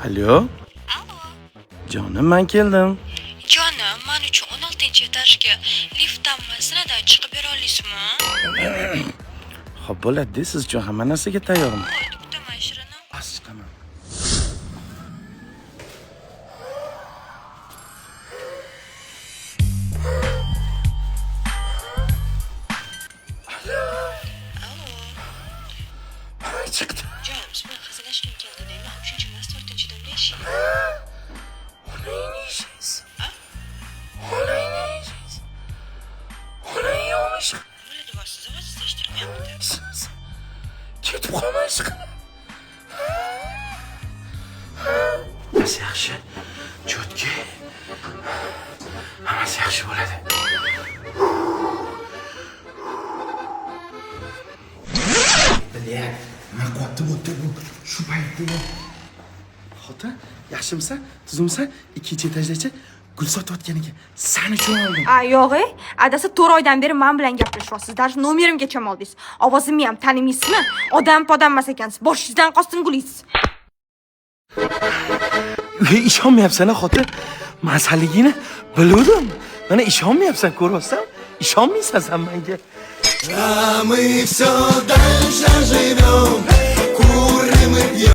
Alo, Allo. jonim, men keldim. Jonim, men uchun 16-etajga liftdanmi, zinadan chiqib bera olasizmi? Xo'p, bo'ladi, siz uchun hamma narsaga tayyorman. Bo'ldi, kutaman Shirinim. Bas chiqaman. Allo. Chiqdi. Jonim, siz bilan hazillashgim keldi deyman. 3-emas, 4-da uylashing. Onangni ishlaysiz. A? Onangni ishlaysiz. Onang yo'qmish. Bo'ladi, va siz ovozingizni eshitilmayapti. Ketib qolmaysiz. Hammasi yaxshi. Chotki. Hammasi yaxshi bo'ladi. Nima qilyapti bu? Shu paytda. Xotin, yaxshimisan? Tuzumsan? 2-etajgacha gul sotayotganiga sani uchun oldim. Yo'q, adasi 4 oydan beri men bilan gaplashyapsiz. Даже nomerimgacha oldingiz. Ovozimni ham tanimaysizmi? Odam emas ekansiz. Boshingizdan qostin gulingiz. Ishonmayapsan, xotin. Masaligini bildim. Mana ishonmayapsan, ko'ryapsan? Ishonmaysan sen menga. А мы все дальше живем, курим и пьем.